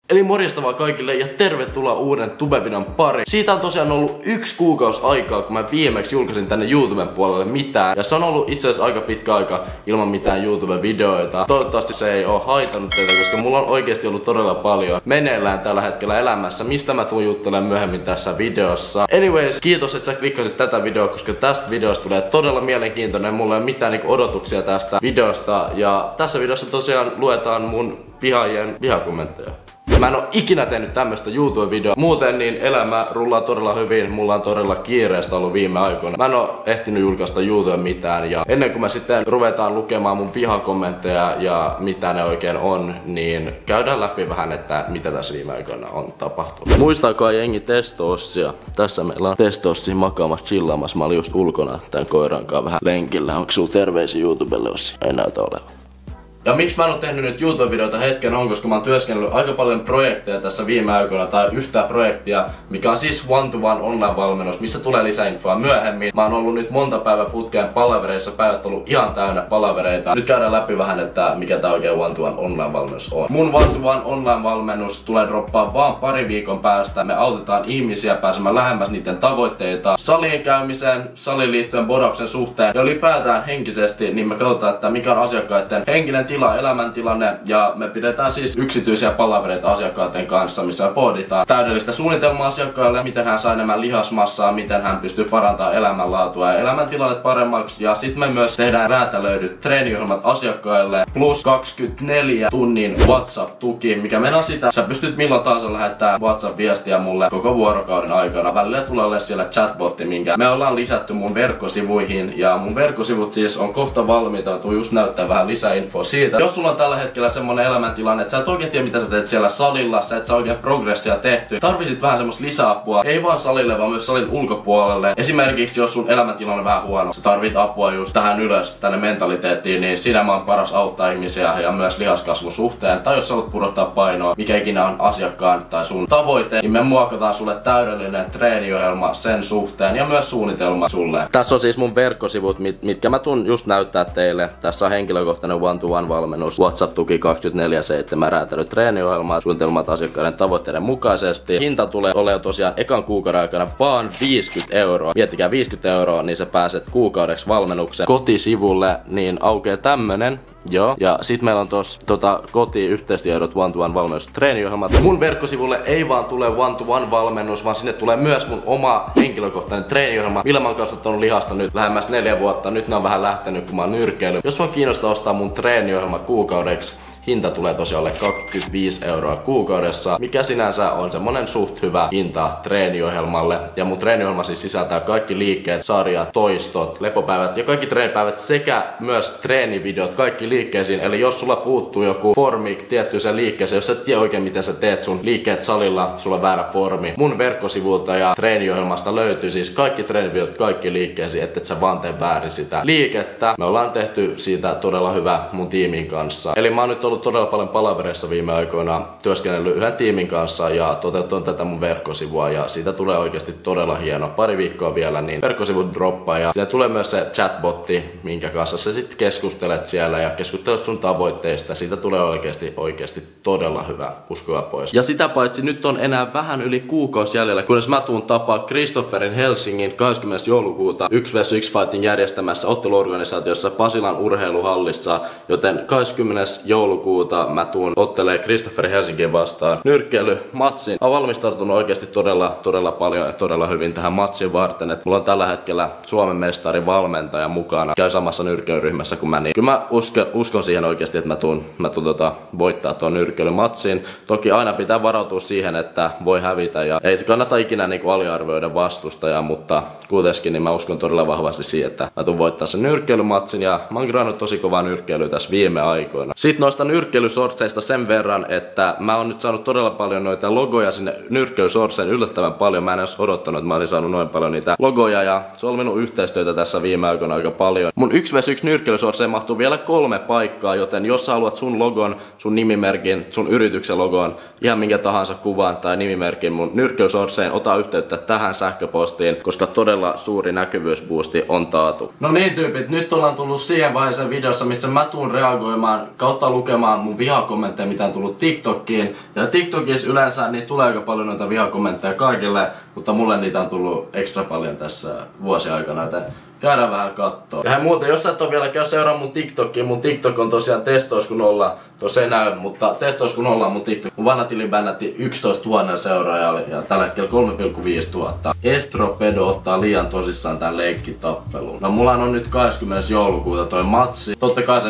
Eli morjesta vaan kaikille ja tervetuloa uuden tubevideon pariin. Siitä on tosiaan ollut 1 kuukausi aikaa, kun mä viimeksi julkaisin tänne YouTuben puolelle mitään. Ja se on ollut itse asiassa aika pitkä aika ilman mitään YouTube-videoita. Toivottavasti se ei oo haitannut teitä, koska mulla on oikeesti ollut todella paljon meneillään tällä hetkellä elämässä, mistä mä tuun juttelemaan myöhemmin tässä videossa. Anyways, kiitos että sä klikkasit tätä videoa, koska tästä videosta tulee todella mielenkiintoinen. Mulla ei ole mitään odotuksia tästä videosta. Ja tässä videossa tosiaan luetaan mun vihaajien vihakommentteja. Mä en oo ikinä tehnyt tämmöstä YouTube-videoa. Muuten niin elämä rullaa todella hyvin. Mulla on todella kiireistä ollut viime aikoina. Mä en oo ehtinyt julkaista YouTubeen mitään. Ja ennen kuin me sitten ruvetaan lukemaan mun vihakommentteja ja mitä ne oikein on, niin käydään läpi vähän, että mitä tässä viime aikoina on tapahtunut. Muistaakaa jengi Testossia. Tässä meillä on Testossi makaamassa chillaamassa. Mä olin just ulkona tän koiran kanssa vähän lenkillä. Onko sulla terveisiä YouTubelle, Ossi? Ei näytä olevan. Ja miksi mä en oo tehnyt nyt YouTube-videoita hetken on, koska mä oon työskennellyt aika paljon projekteja tässä viime aikoina, tai yhtä projektia, mikä on siis one-to-one online-valmennus, missä tulee lisäinfoa myöhemmin. Mä oon ollut nyt monta päivää putkeen palavereissa, päivät on ollut ihan täynnä palavereita. Nyt käydään läpi vähän, että mikä tää oikein one-to-one online-valmennus on. Mun one-to-one online-valmennus tulee droppaa vaan pari viikon päästä. Me autetaan ihmisiä pääsemään lähemmäs niiden tavoitteita salien käymiseen, saliin liittyen bodauksen suhteen ja ylipäätään henkisesti, niin me katsotaan, että mikä on asiakkaiden henkinen tila, elämäntilanne ja me pidetään siis yksityisiä palavereita asiakkaiden kanssa, missä me pohditaan täydellistä suunnitelmaa asiakkaalle, miten hän saa enemmän lihasmassaa, miten hän pystyy parantamaan elämänlaatua ja elämäntilanne paremmaksi ja sitten me myös tehdään räätälöidyt treeniohjelmat asiakkaille plus 24 tunnin WhatsApp-tuki, mikä mennään sitä, sä pystyt milloin tahansa lähettää WhatsApp-viestiä mulle koko vuorokauden aikana. Välillä tulee olemaan siellä chatbotti, minkä me ollaan lisätty mun verkkosivuihin ja mun verkkosivut siis on kohta valmiita, tuun just näyttää vähän lisäinfoa siitä. Jos sulla on tällä hetkellä semmonen elämäntilanne, että sä et oikein tiedä mitä sä teet siellä salilla, sä et saa oikein progressia tehty, tarvisit vähän semmoista lisäapua, ei vaan salille, vaan myös salin ulkopuolelle. Esimerkiksi jos sun elämäntilanne on vähän huono, sä tarvit apua just tähän ylös, tänne mentaliteettiin, niin siinä mä oon paras auttaa ihmisiä ja myös lihaskasvun suhteen. Tai jos sä haluat pudottaa painoa, mikä ikinä on asiakkaan tai sun tavoite, niin me muokataan sulle täydellinen treeniohjelma sen suhteen ja myös suunnitelma sulle. Tässä on siis mun verkkosivut, mitkä mä tuun just näyttää teille. Tässä on henkilökohtainen one-to-one valmennus, WhatsApp-tuki 24/7, räätälöidyt treeniohjelmaa, suunnitelmat asiakkaiden tavoitteiden mukaisesti. Hinta tulee olemaan tosiaan ekan kuukauden aikana vaan 50 €. Miettikää 50 €, niin sä pääset kuukaudeksi valmennuksen kotisivulle, niin aukeaa tämmönen. Joo. Ja sit meillä on tossa koti-yhteistiedot one-to-one valmennus treeniohjelmat. Mun verkkosivulle ei vaan tule one-to-one valmennus, vaan sinne tulee myös mun oma henkilökohtainen treeniohjelma, millä mä oon kasvattanut lihasta nyt lähemmäs 4 vuotta. Nyt ne on vähän lähtenyt, kun mä oon nyrkkeily. Jos sua kiinnostaa ostaa mun treeniohjelma kuukaudeksi, hinta tulee tosiaan 25 € kuukaudessa, mikä sinänsä on semmonen suht hyvä hinta treeniohjelmalle. Ja mun treeniohjelma siis sisältää kaikki liikkeet, sarjat, toistot, lepopäivät ja kaikki treenipäivät sekä myös treenivideot kaikki liikkeisiin. Eli jos sulla puuttuu joku formi tiettyyn liikkeeseen, jos sä et tiedä oikein miten sä teet sun liikkeet salilla, sulla on väärä formi. Mun verkkosivulta ja treeniohjelmasta löytyy siis kaikki treenivideot kaikki liikkeisiin, ettei sä vaan tee väärin sitä liikettä. Me ollaan tehty siitä todella hyvä mun tiimin kanssa. Eli mä oon nyt ollut todella paljon palavereissa viime aikoina, työskennellyt yhden tiimin kanssa ja toteuttanut tätä mun verkkosivua ja siitä tulee oikeasti todella hieno. Pari viikkoa vielä, niin verkkosivu droppaa ja siinä tulee myös se chatbotti, minkä kanssa sä sit keskustelet siellä ja keskustelet sun tavoitteista. Siitä tulee oikeasti todella hyvä, uskoa pois. Ja sitä paitsi nyt on enää vähän yli kuukausi jäljellä, kunnes mä tuun tapaa Christopherin Helsingin 20. joulukuuta 1vs1 Fightin järjestämässä otteluorganisaatiossa Pasilan urheiluhallissa, joten 20. joulukuuta mä tuun ottelee Christopherin Helsinkiin vastaan nyrkkeilymatsin. Mä oon valmistautunut oikeasti todella paljon ja todella hyvin tähän matsin varten. Et mulla on tällä hetkellä Suomen mestari valmentaja mukana. Käy samassa nyrkkeilyryhmässä kuin mä. Niin kyllä mä uskon siihen oikeasti, että mä tuun voittaa tuon nyrkkeilymatsin. Toki aina pitää varautua siihen, että voi hävitä ja ei kannata ikinä aliarvioida vastustajaa, mutta kuitenkin niin mä uskon todella vahvasti siihen, että mä tuun voittaa sen nyrkkeilymatsin ja mä oon grannut tosi kovaa nyrkkeilyä tässä viime aikoina. Sitten noista nyrkkeilysortseista sen verran, että mä oon nyt saanut todella paljon noita logoja sinne nyrkkeilysortseen, yllättävän paljon. Mä en edes odottanut, että mä olin saanut noin paljon niitä logoja ja solminut yhteistyötä tässä viime aikoina aika paljon. Mun 1vs1 nyrkkeilysortseen mahtuu vielä 3 paikkaa, joten jos sä haluat sun logon, sun nimimerkin, sun yrityksen logon, ihan minkä tahansa kuvan tai nimimerkin mun nyrkkeilysortseen, ota yhteyttä tähän sähköpostiin, koska todella suuri näkyvyysboosti on taatu. No niin tyypit, nyt ollaan tullut siihen vaiheeseen videossa, missä mä tuun reagoimaan kautta lukemaan lukemaan mun vihakommentteja, mitä on tullut TikTokiin. Ja TikTokissa yleensä niin tulee aika paljon noita vihakommentteja kaikille, mutta mulle niitä on tullut ekstra paljon tässä vuosien aikana, joten käydään vähän kattoo. Ja muuten, jos sä et ole vielä käy seuraa mun TikTokiin, mun TikTok on tosiaan testois.0, tuossa ei näy, mutta testois.0 mun TikTok. Mun vanha tili bännätti 11 000 seuraajaa ja tällä hetkellä 3,5 tuhatta. Estropedo ottaa liian tosissaan tän leikkitappelun. No mulla on nyt 20. joulukuuta toi matsi. Totta kai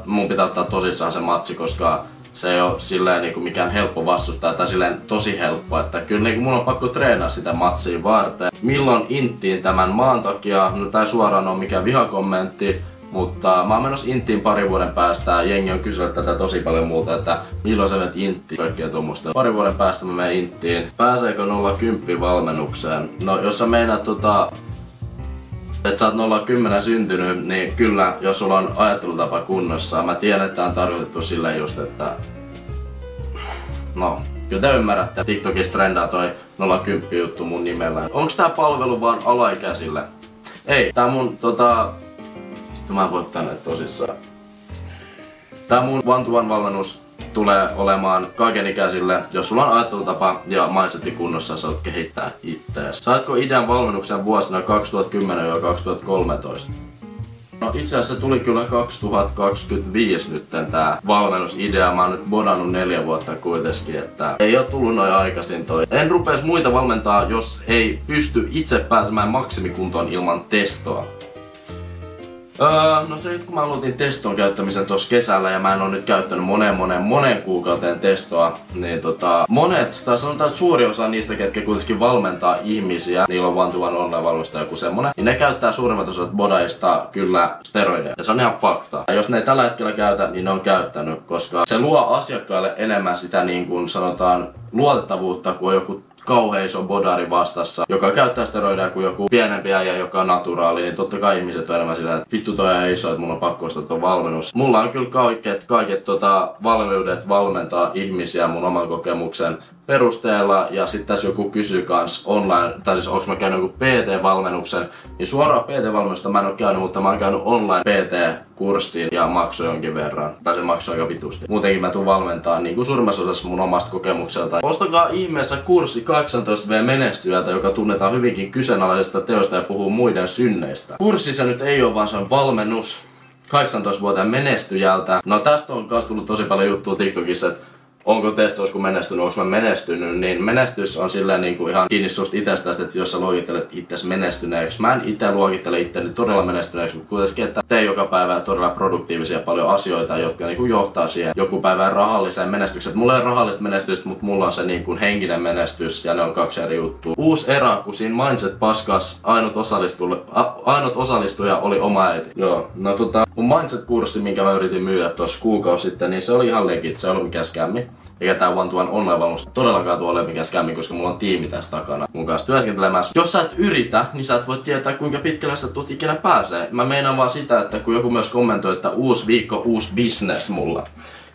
mun pitää ottaa tosissaan se matsi, koska se ei oo silleen niinku mikään helppo vastustaja tai silleen tosi helppo, että kyllä niinku mun on pakko treenaa sitä matsia varten. Milloin inttiin tämän maan takia? No tää ei suoraan oo mikään vihakommentti, mutta mä oon menossa inttiin parin vuoden päästä. Jengi on kysynyt tätä tosi paljon multa, että milloin sä menet inttiin? Kaikkea tommoista. Parin vuoden päästä mä menen inttiin. Pääseekö 0-10 valmennukseen? No jos sä meinaat että sä oot 0-10 syntynyt, niin kyllä, jos sulla on ajattelutapa kunnossa, mä tiedän, että tää on tarkoitettu silleen just, että no, kyllä te ymmärrätte, TikTokissa trendaa toi 0-10 juttu mun nimellä. Onks tää palvelu vaan alaikäisille? Ei, tää mun mä en voi tänne tosissaan. Tää mun one-to-one valmennus tulee olemaan kaikenikäisille, jos sulla on ajattelutapa ja mindsetti kunnossa, sä oot kehittää ittees. Saatko idean valmennuksen vuosina 2010-2013? No itse asiassa tuli kyllä 2025 nyt tää valmennusidea. Mä oon nyt bodannut 4 vuotta kuitenkin, että ei oo tullut noin aikaisin toi. En rupees muita valmentaa, jos ei pysty itse pääsemään maksimikuntoon ilman testoa. No se, kun mä aloitin teston käyttämisen tossa kesällä ja mä en oo nyt käyttänyt moneen kuukauteen testoa, niin monet, tai sanotaan, että suuri osa niistä, ketkä kuitenkin valmentaa ihmisiä, niillä on one-to-one online-valmennusta joku semmonen, niin ne käyttää suurimmat osat bodaista kyllä steroideja. Ja se on ihan fakta. Ja jos ne ei tällä hetkellä käytä, niin ne on käyttänyt, koska se luo asiakkaille enemmän sitä niin kuin sanotaan luotettavuutta, kuin joku kauhean iso bodari vastassa, joka käyttää steroideja kuin joku pienempi äijä, joka on naturaali, niin totta kai ihmiset on enemmän sillä, että vittu toi on iso, että mun on pakko ostaa tuon valmennus. Mulla on kyllä kaiket valmiudet valmentaa ihmisiä mun oman kokemuksen perusteella, ja sitten tässä joku kysyy kans online, tai siis onko mä käynyt joku PT-valmennuksen, niin suoraan PT-valmennusta mä en oo käynyt, mutta mä oon käynyt online PT-kurssiin ja maksoi jonkin verran, tai se maksoi aika vitusti. Muutenkin mä tuun valmentaa niin kuin suurimmassa osassa mun omasta kokemukselta. Ostakaa ihmeessä kurssi 18V menestyjältä, joka tunnetaan hyvinkin kyseenalaisesta teosta ja puhuu muiden synneistä. Kurssi se nyt ei oo vaan, se on valmennus 18-vuotiaan menestyjältä. No tästä on kans tullut tosi paljon juttua TikTokissa, että onko testoissa kun menestynyt, onko mä menestynyt, niin menestys on silleen niin kuin ihan kiinni susta itsestäsi, että jos sä luokittelet itsesi menestyneeksi. Mä en itse luokittele itteni todella menestyneeksi, mutta kuitenkin, että teen joka päivä todella produktiivisia paljon asioita, jotka niin kuin johtaa siihen joku päivän rahalliseen menestykseen. Mulla ei ole rahallista menestystä, mutta mulla on se niin kuin henkinen menestys ja ne on 2 eri juttua. Uusi erä, kun siinä mindset paskas, ainut osallistuja oli oma äiti. Joo, no mun mindset-kurssi, minkä mä yritin myydä tuossa kuukausi sitten, niin se oli ihan legit, se ei ollut mikään skämmi. Eikä tää one-to-one online-valmennus todellakaan tuo ole mikään skämmi, koska mulla on tiimi tässä takana mun kanssa työskentelemässä. Jos sä et yritä, niin sä et voi tietää kuinka pitkälle sä tulet ikinä pääsee. Mä meinaan vaan sitä, että kun joku myös kommentoi, että uusi viikko, uusi business mulla.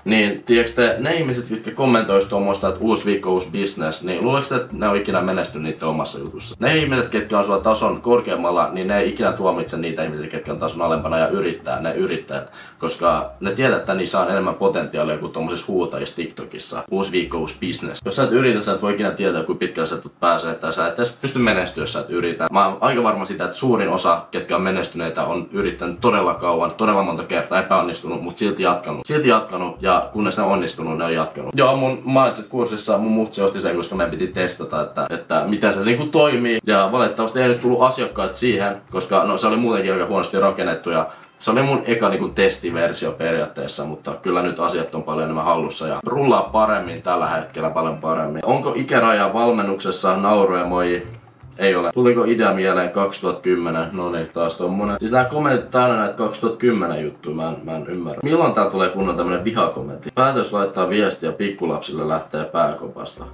Niin, tiedätkö te, ne ihmiset, jotka kommentois tuommoista, että uusi viikko, uusi business, niin luuleeko te, että ne on ikinä menestynyt niiden omassa jutussa? Ne ihmiset, ketkä on sua tason korkeammalla, niin ne ei ikinä tuomitse niitä ihmisiä, ketkä on tason alempana ja yrittää, ne yrittäjät. Koska ne tiedät, että niissä on enemmän potentiaalia kuin tuommoisessa huutajissa TikTokissa. Uusi viikko, uusi business. Jos sä et yritä, sä et voi ikinä tietää, kuinka pitkälle sä tulet pääsee, tai sä et edes pysty menestyä, jos sä et yritä. Mä oon aika varma sitä, että suurin osa, ketkä on menestyneitä, on yrittänyt todella kauan, todella monta kertaa, epäonnistunut, mutta silti jatkanut, ja kunnes ne on onnistunut, ne on jatkanut. Joo, mun mindset-kurssissa mun mutsi osti sen, koska meidän piti testata, että miten se niinku toimii. Ja valitettavasti ei nyt tullut asiakkaat siihen, koska no, se oli muutenkin aika huonosti rakennettu ja se oli mun eka niinku testiversio periaatteessa, mutta kyllä nyt asiat on paljon enemmän hallussa ja rullaa paremmin tällä hetkellä, paljon paremmin. Onko ikäraja valmennuksessa? Nauruemoji. Ei ole. Tuliko idea mieleen 2010? No niin, taas tommonen. Siis nää kommentit täynnä näitä 2010 juttuja, mä en ymmärrä. Milloin tää tulee kunnon tämmönen vihakommentti? Päätös laittaa viestiä pikkulapsille lähtee pääkopasta.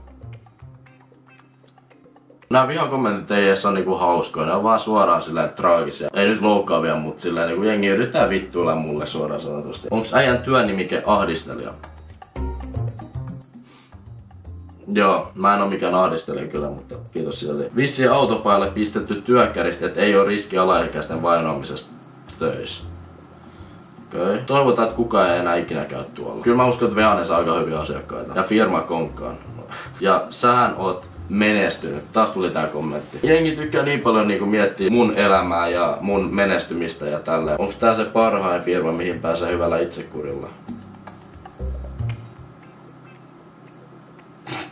Nää vihakommentit ei edes ole niinku hauskoja, ne on vaan suoraan silleen traagisia. Ei nyt loukkaavia, mut silleen niinku jengi yrittää vittuilla mulle suoraan sanotusti. Onks äijän työnimike ahdistelija? Joo, mä en oo mikään ahdistelija kyllä, mutta kiitos silti. Vissiin autopajalle pistetty työkkäristä, et ei oo riski alaikäisten vainoamisesta töissä. Okei. Toivotaan, että kukaan ei enää ikinä käy tuolla. Kyllä mä uskon, että Vehanen saa aika hyviä asiakkaita. Ja firma konkkaan. Ja sähän oot menestynyt. Taas tuli tää kommentti. Jengi tykkää niin paljon niinku miettiä mun elämää ja mun menestymistä ja tälleen. Onks tää se parhain firma, mihin pääsee hyvällä itsekurilla?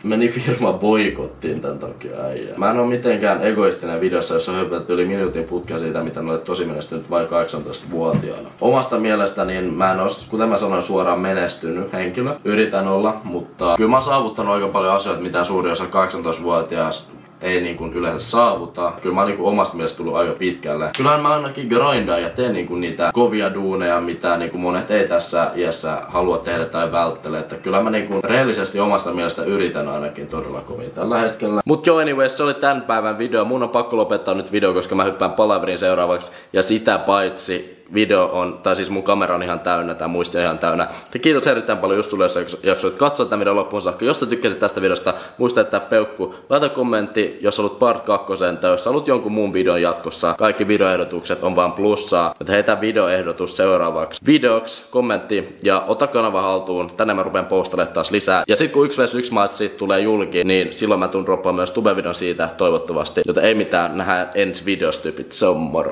Meni firma boikottiin tän takia äijä. Mä en oo mitenkään egoistinen videossa, jossa höpötetty yli minuutin putkea siitä, mitä ne olet tosi menestynyt vain 18-vuotiaana. Omasta mielestäni niin mä en oo, kuten mä sanoin, suoraan menestynyt henkilö. Yritän olla, mutta kyllä mä oon saavuttanut aika paljon asioita, mitä suuri osa 18-vuotiaasta ei niin kuin yleensä saavuta. Kyllä mä oon niin omasta mielestä tullut aika pitkälle. Kyllähän mä ainakin grindaan ja teen niin kuin niitä kovia duuneja, mitä niin kuin monet ei tässä iässä halua tehdä tai välttele. Että kyllä mä niin kuin rehellisesti omasta mielestä yritän ainakin todella kovin tällä hetkellä. Mut joo, anyways, se oli tämän päivän video. Mun on pakko lopettaa nyt video, koska mä hyppään palaveriin seuraavaksi. Ja sitä paitsi video on, tai siis mun kamera on ihan täynnä, tää muisti on ihan täynnä. Ja kiitos erittäin paljon just sulle, jos jaksoit katsoa tämän videon loppuun saakka. Jos sä tykkäsit tästä videosta, muista että peukku. Laita kommentti, jos haluat part 2 tai jos haluat jonkun muun videon jatkossa. Kaikki videoehdotukset on vaan plussaa. Joten heitä videoehdotus seuraavaksi videoksi, kommentti ja ota kanava haltuun. Tänne mä rupean postailemaan taas lisää. Ja sit kun 1vs1 matsi tulee julki, niin silloin mä tuun droppaamaan myös tube-videon siitä toivottavasti. Joten ei mitään, nähdään ensi videossa tyypit. Se on moro.